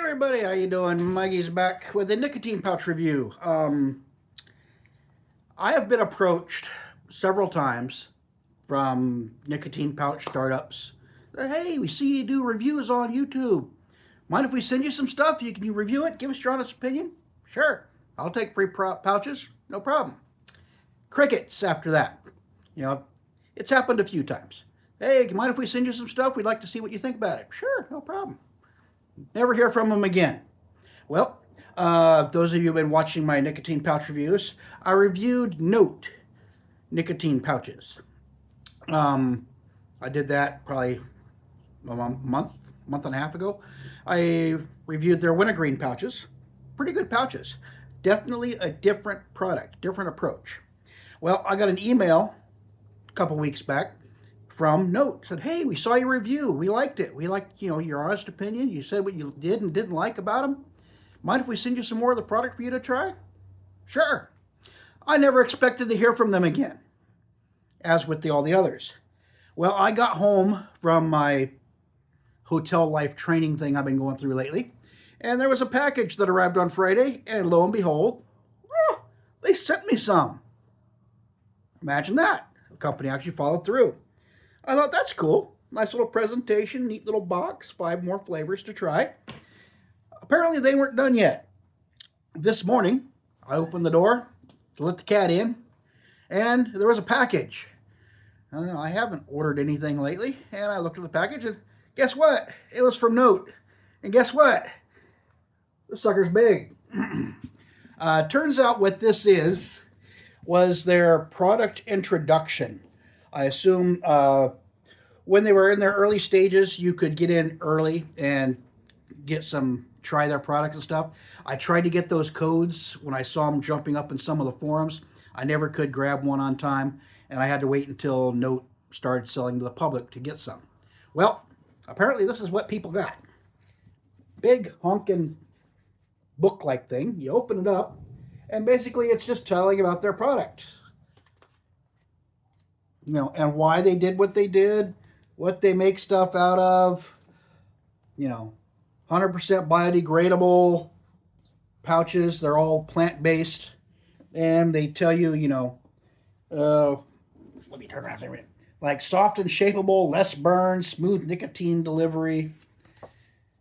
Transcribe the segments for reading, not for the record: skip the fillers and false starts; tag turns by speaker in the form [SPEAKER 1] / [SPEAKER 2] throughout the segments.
[SPEAKER 1] Everybody, how you doing? Mikey's back with a nicotine pouch review. I have been approached several times from nicotine pouch startups. Hey, we see you do reviews on YouTube. Mind if we send you some stuff? Can you review it? Give us your honest opinion? Sure. I'll take free pouches. No problem. Crickets after that. You know, it's happened a few times. Hey, mind if we send you some stuff? We'd like to see what you think about it. Sure, no problem. Never hear from them again. Well, those of you who've been watching my nicotine pouch reviews, I reviewed Noat nicotine pouches. I did that probably a month and a half ago. I reviewed their wintergreen pouches. Pretty good pouches. Definitely a different product, different approach. Well, I got an email a couple weeks back from Noat. Said, hey, we saw your review. We liked it. We liked, your honest opinion. You said what you did and didn't like about them. Mind if we send you some more of the product for you to try? Sure. I never expected to hear from them again, as with all the others. Well, I got home from my hotel life training thing I've been going through lately, and there was a package that arrived on Friday, and lo and behold, they sent me some. Imagine that. The company actually followed through. I thought, that's cool. Nice little presentation, neat little box, 5 more flavors to try. Apparently, they weren't done yet. This morning, I opened the door to let the cat in, and there was a package. I haven't ordered anything lately, and I looked at the package, and guess what? It was from Noat. And guess what? The sucker's big. Turns out what this was their product introduction. I assume when they were in their early stages, you could get in early and try their product and stuff. I tried to get those codes when I saw them jumping up in some of the forums. I never could grab one on time, and I had to wait until Noat started selling to the public to get some. Well, apparently this is what people got. Big honking book-like thing. You open it up, and basically it's just telling about their product. And why they did what they did, what they make stuff out of, 100% biodegradable pouches. They're all plant-based. And they tell you, let me turn around there. Like soft and shapeable, less burn, smooth nicotine delivery.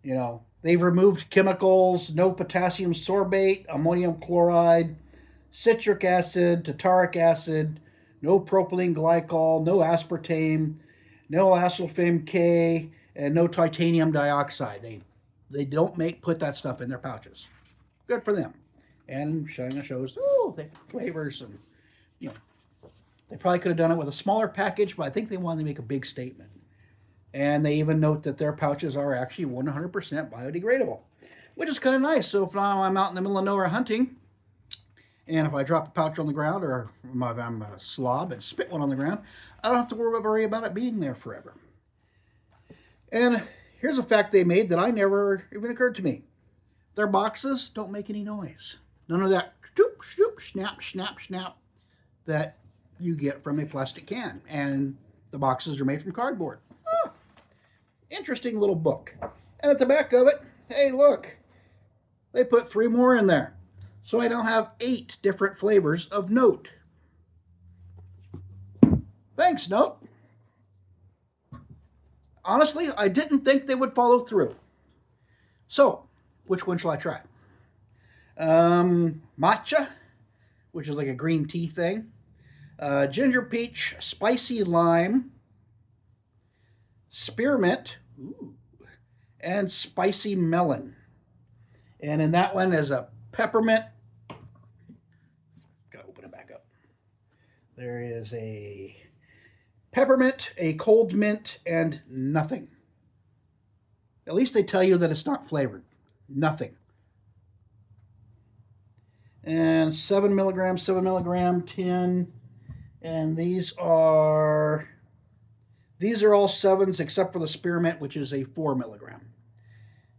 [SPEAKER 1] They've removed chemicals, no potassium sorbate, ammonium chloride, citric acid, tartaric acid, no propylene glycol, no aspartame, no acetylfame K, and no titanium dioxide. They don't put that stuff in their pouches. Good for them. And China shows, they flavors and, they probably could have done it with a smaller package, but I think they wanted to make a big statement. And they even note that their pouches are actually 100% biodegradable, which is kind of nice. So if I'm out in the middle of nowhere hunting, and if I drop a pouch on the ground, or if I'm a slob and spit one on the ground, I don't have to worry about it being there forever. And here's a fact they made that I never even occurred to me. Their boxes don't make any noise. None of that stoop, stoop, snap, snap, snap that you get from a plastic can. And the boxes are made from cardboard. Interesting little book. And at the back of it, hey, look, they put 3 more in there. So I now have 8 different flavors of Noat. Thanks, Noat. Honestly, I didn't think they would follow through. So, which one shall I try? Matcha, which is like a green tea thing. Ginger peach, spicy lime, spearmint, and spicy melon. And in that one is a peppermint. Gotta open it back up. There is a peppermint, a cold mint, and nothing. At least they tell you that it's not flavored. Nothing. And 7 milligram tin. And these are all 7s except for the spearmint, which is a 4 milligram.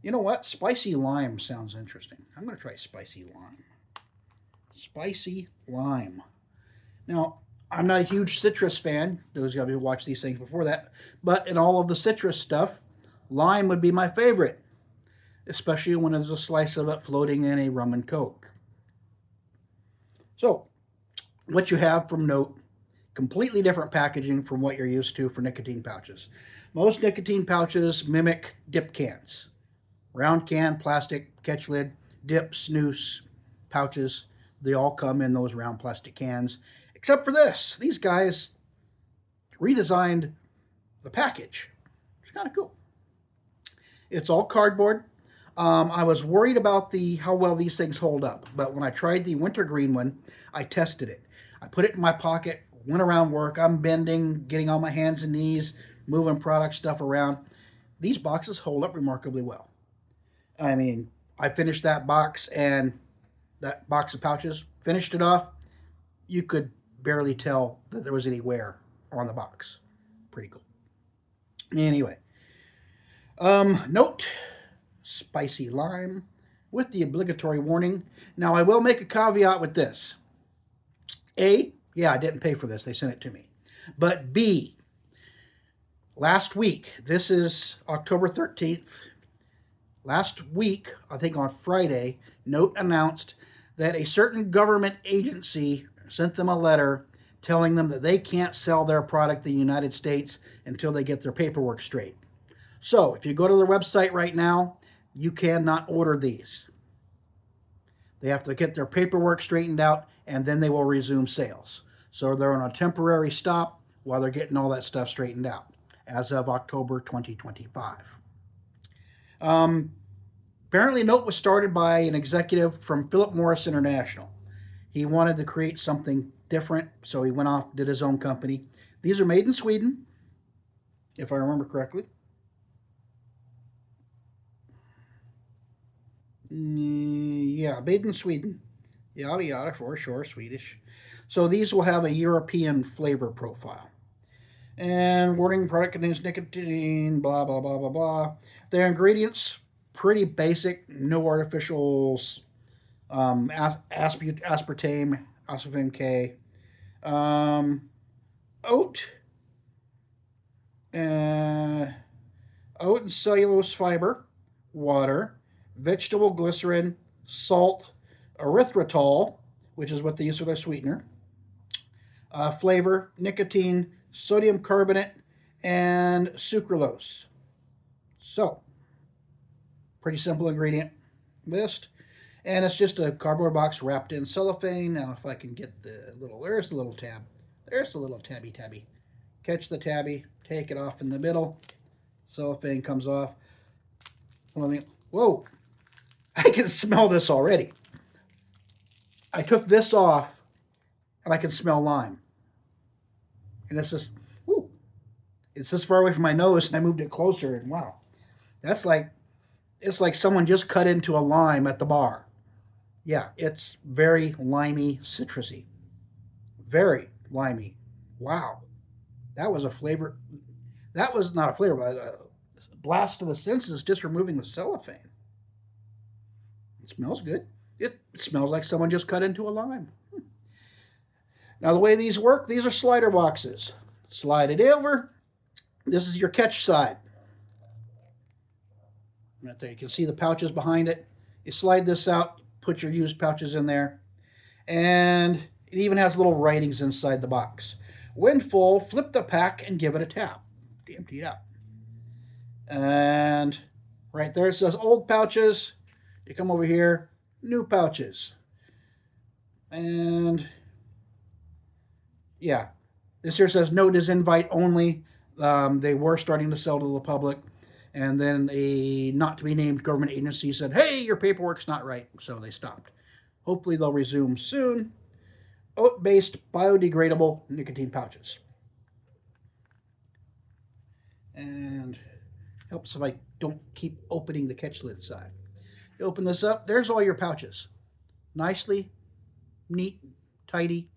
[SPEAKER 1] You know what? Spicy lime sounds interesting. I'm going to try spicy lime. Spicy lime. Now, I'm not a huge citrus fan. Those of you who watched these things before that. But in all of the citrus stuff, lime would be my favorite. especially when there's a slice of it floating in a rum and coke. So, what you have from Noat, completely different packaging from what you're used to for nicotine pouches. Most nicotine pouches mimic dip cans. Round can, plastic, catch lid, dip, snooze, pouches. They all come in those round plastic cans. Except for this. These guys redesigned the package. It's kind of cool. It's all cardboard. I was worried about how well these things hold up, but when I tried the wintergreen one, I tested it. I put it in my pocket, went around work. I'm bending, getting on my hands and knees, moving product stuff around. These boxes hold up remarkably well. I mean, I finished that box and that box of pouches, finished it off. You could barely tell that there was any wear on the box. Pretty cool. Anyway, Noat, spicy lime, with the obligatory warning. Now, I will make a caveat with this. A, yeah, I didn't pay for this. They sent it to me. But B, last week, this is October 13th. Last week, I think on Friday, Noat announced that a certain government agency sent them a letter telling them that they can't sell their product in the United States until they get their paperwork straight. So, if you go to their website right now, you cannot order these. They have to get their paperwork straightened out and then they will resume sales. So, they're on a temporary stop while they're getting all that stuff straightened out as of October 2025. Apparently, Noat was started by an executive from Philip Morris International. He wanted to create something different, so he went off, did his own company. These are made in Sweden, if I remember correctly. Yeah, made in Sweden. Yada yada, for sure, Swedish. So these will have a European flavor profile. And warning, product contains nicotine, blah, blah, blah, blah, blah. Their ingredients, pretty basic, no artificials, aspartame, aspartame K, um, oat, uh, oat and cellulose fiber, water, vegetable glycerin, salt, erythritol, which is what they use for their sweetener, flavor, nicotine, sodium carbonate, and sucralose. So, pretty simple ingredient list. And it's just a cardboard box wrapped in cellophane. Now, if I can get there's the little tab. There's the little tabby. Catch the tabby, take it off in the middle. Cellophane comes off. Whoa, I can smell this already. I took this off and I can smell lime. And it's just, whoo, it's this far away from my nose and I moved it closer and wow, it's like someone just cut into a lime at the bar. Yeah, it's very limey, citrusy. Very limey. Wow. That was a flavor. That was not a flavor, but a blast to the senses just removing the cellophane. It smells good. It smells like someone just cut into a lime. Now, the way these work, these are slider boxes. Slide it over. This is your catch side. Right there, you can see the pouches behind it. You slide this out, put your used pouches in there, and it even has little writings inside the box. When full, flip the pack and give it a tap to empty it out. And right there it says old pouches. You come over here, new pouches. And yeah, this here says note is invite only. They were starting to sell to the public. And then a not to be named government agency said, hey, your paperwork's not right. So they stopped. Hopefully they'll resume soon. Oat-based biodegradable nicotine pouches. And helps if I don't keep opening the catch lid side. You open this up, there's all your pouches. Nicely, neat, tidy,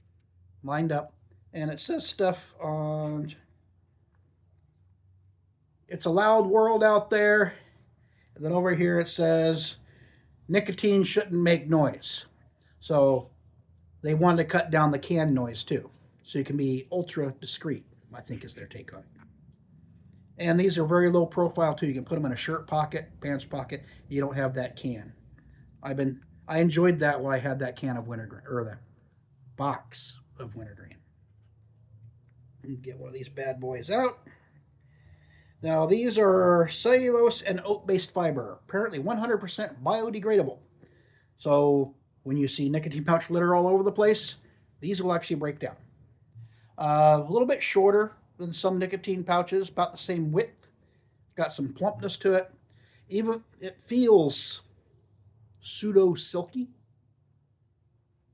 [SPEAKER 1] lined up. And it says stuff on, it's a loud world out there. And then over here it says, nicotine shouldn't make noise. So they wanted to cut down the can noise too. So you can be ultra discreet, I think is their take on it. And these are very low profile too. You can put them in a shirt pocket, pants pocket. You don't have that can. I enjoyed that when I had that can of wintergreen, or the box of wintergreen. Get one of these bad boys out. Now these are cellulose and oat-based fiber, apparently 100% biodegradable. So when you see nicotine pouch litter all over the place, these will actually break down. A little bit shorter than some nicotine pouches, about the same width. Got some plumpness to it. Even it feels pseudo silky.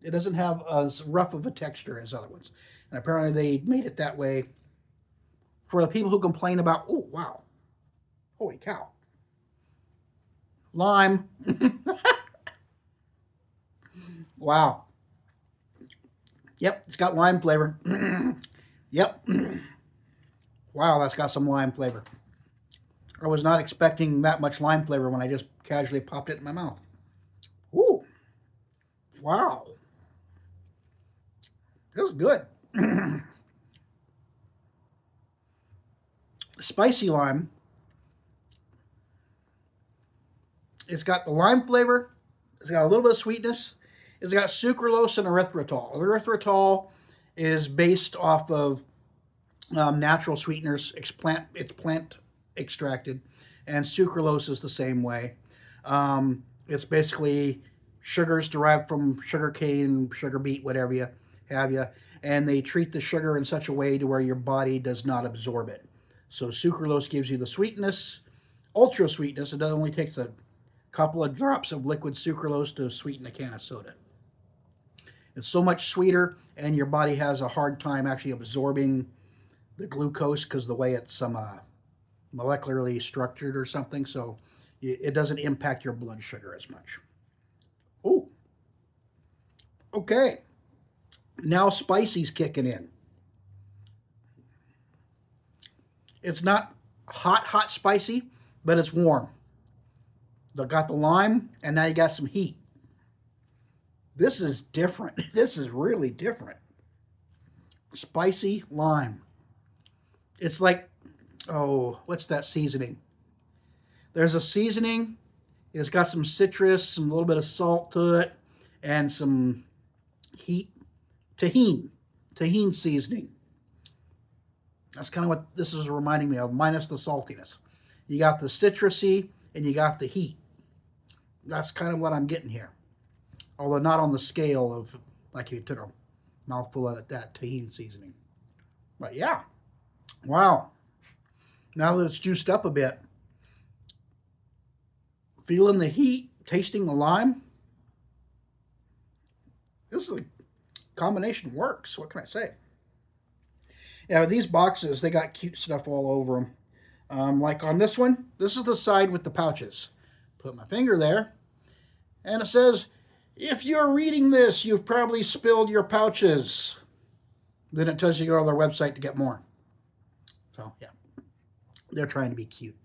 [SPEAKER 1] It doesn't have as rough of a texture as other ones. And apparently they made it that way for the people who complain about, oh, wow, holy cow. Lime. Wow. Yep, it's got lime flavor. Yep. Wow, that's got some lime flavor. I was not expecting that much lime flavor when I just casually popped it in my mouth. Ooh. Wow. It was good. Spicy lime. It's got the lime flavor. It's got a little bit of sweetness. It's got sucralose and erythritol. Erythritol is based off of natural sweeteners. It's plant extracted, and sucralose is the same way. It's basically sugars derived from sugar cane, sugar beet, whatever you have you, and they treat the sugar in such a way to where your body does not absorb it. So sucralose gives you the sweetness, ultra sweetness. It only takes a couple of drops of liquid sucralose to sweeten a can of soda. It's so much sweeter, and your body has a hard time actually absorbing the glucose because the way it's molecularly structured or something. So it doesn't impact your blood sugar as much. Oh, okay. Now spicy's kicking in. It's not hot spicy, but it's warm. They got the lime, and now you got some heat. This is different. This is really different. Spicy lime. It's like, oh, what's that seasoning? There's a seasoning. It's got some citrus, some little bit of salt to it, and some heat. Tahini seasoning. That's kind of what this is reminding me of, minus the saltiness. You got the citrusy, and you got the heat. That's kind of what I'm getting here. Although not on the scale of like if you took a mouthful of that tahini seasoning. But yeah, wow. Now that it's juiced up a bit, feeling the heat, tasting the lime, this is a combination works. What can I say? Yeah, these boxes, they got cute stuff all over them. Like on this one, this is the side with the pouches. Put my finger there, and it says, if you're reading this, you've probably spilled your pouches. Then it tells you to go to their website to get more. So, yeah. They're trying to be cute.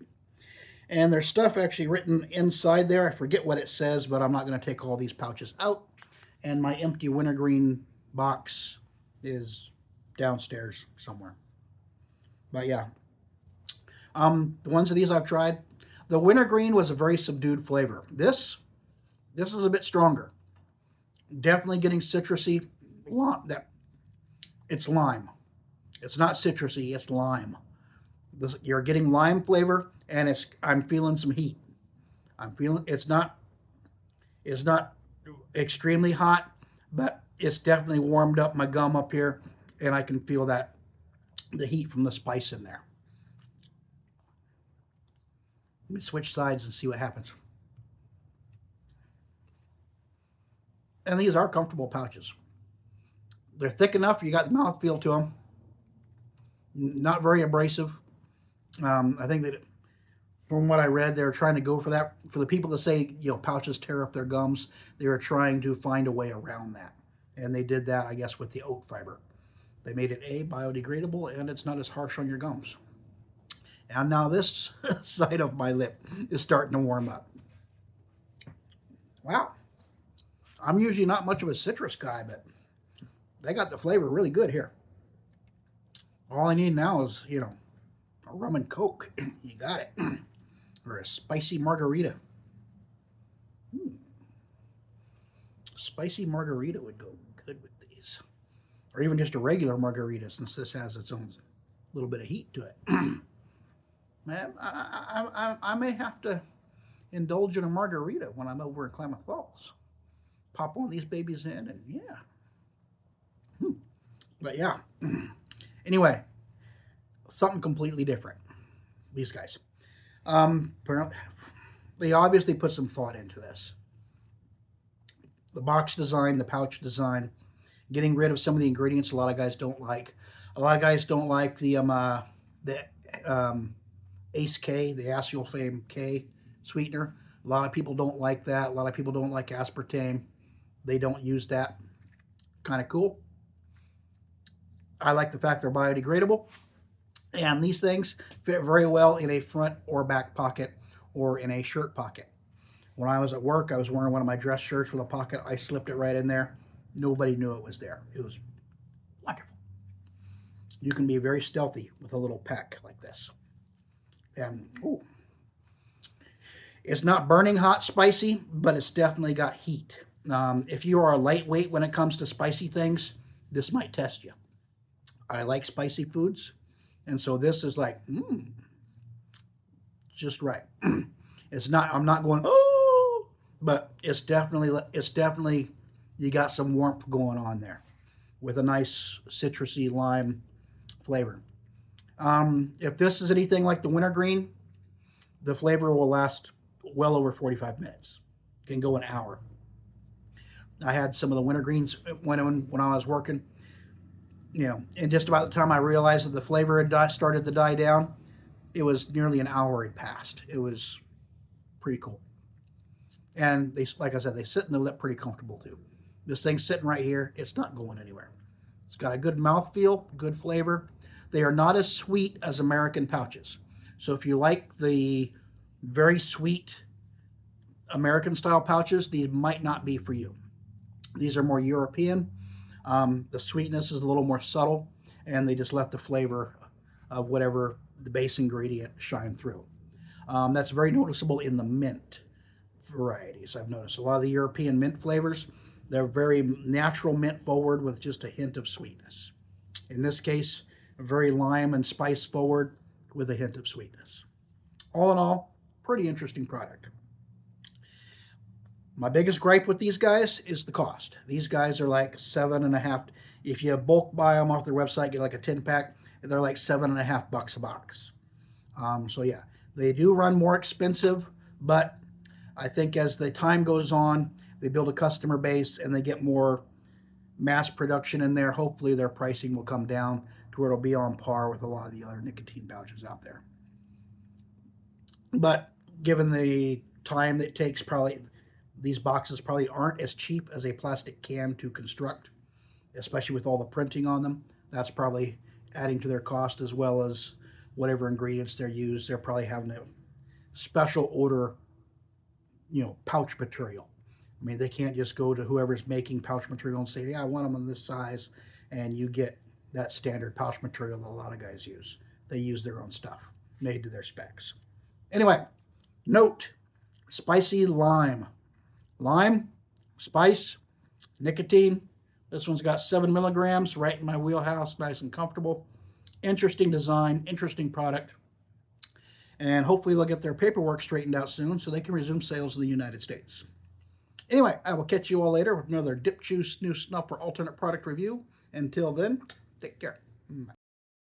[SPEAKER 1] And there's stuff actually written inside there. I forget what it says, but I'm not going to take all these pouches out. And my empty wintergreen box is downstairs somewhere. But, yeah. The ones of these I've tried. The wintergreen was a very subdued flavor. This is a bit stronger. Definitely getting citrusy. It's lime. It's not citrusy, it's lime. You're getting lime flavor, and I'm feeling some heat. I'm feeling it's not extremely hot, but it's definitely warmed up my gum up here, and I can feel the heat from the spice in there. Let me switch sides and see what happens. And these are comfortable pouches. They're thick enough. You got the mouthfeel to them. Not very abrasive. I think that from what I read, they were trying to go for that. For the people that say, pouches tear up their gums, they were trying to find a way around that. And they did that, I guess, with the oat fiber. They made it biodegradable, and it's not as harsh on your gums. And now this side of my lip is starting to warm up. Wow. I'm usually not much of a citrus guy, but they got the flavor really good here. All I need now is, a A rum and coke. You got it. Or a spicy margarita. Spicy margarita would go good with these. Or even just a regular margarita, since this has its own little bit of heat to it. Man, I may have to indulge in a margarita when I'm over in Klamath Falls. Pop one of these babies in, and yeah. But yeah. Anyway, something completely different. These guys. They obviously put some thought into this. The box design, the pouch design, getting rid of some of the ingredients a lot of guys don't like. A lot of guys don't like the Ace K, the acesulfame K sweetener. A lot of people don't like that. A lot of people don't like aspartame. They don't use that. Kind of cool. I like the fact they're biodegradable. And these things fit very well in a front or back pocket or in a shirt pocket. When I was at work, I was wearing one of my dress shirts with a pocket. I slipped it right in there. Nobody knew it was there. It was wonderful. You can be very stealthy with a little pack like this. And ooh, it's not burning hot spicy, but it's definitely got heat. If you are a lightweight when it comes to spicy things, this might test you. I like spicy foods, and so this is like, just right. It's not. I'm not going, oh, but it's definitely. You got some warmth going on there, with a nice citrusy lime flavor. If this is anything like the wintergreen, the flavor will last well over 45 minutes. It can go an hour. I had some of the wintergreens when I was working, and just about the time I realized that the flavor had started to die down, it was nearly an hour had passed. It was pretty cool. And they, like I said, they sit in the lip pretty comfortable too. This thing's sitting right here. It's not going anywhere. It's got a good mouthfeel, good flavor. They are not as sweet as American pouches. So if you like the very sweet American style pouches, these might not be for you. These are more European. The sweetness is a little more subtle, and they just let the flavor of whatever the base ingredient shine through. That's very noticeable in the mint varieties. I've noticed a lot of the European mint flavors, they're very natural mint forward with just a hint of sweetness. In this case, very lime and spice forward with a hint of sweetness. All in all, pretty interesting product. My biggest gripe with these guys is the cost. These guys are like $7.50. If you bulk buy them off their website, get like a 10-pack, they're like $7.50 a box. So yeah, they do run more expensive, but I think as the time goes on, they build a customer base and they get more mass production in there. Hopefully their pricing will come down to where it'll be on par with a lot of the other nicotine pouches out there. But given the time that it takes, probably these boxes probably aren't as cheap as a plastic can to construct, especially with all the printing on them. That's probably adding to their cost, as well as whatever ingredients they're used. They're probably having a special order, pouch material. I mean, they can't just go to whoever's making pouch material and say, yeah, I want them in this size, and you get that standard pouch material that a lot of guys use. They use their own stuff made to their specs. Anyway, Noat, spicy lime. Lime, spice, nicotine. This one's got 7 milligrams, right in my wheelhouse, nice and comfortable. Interesting design, interesting product. And hopefully they'll get their paperwork straightened out soon so they can resume sales in the United States. Anyway, I will catch you all later with another Dip Juice New Snuff for Alternate Product Review. Until then, take care. Bye.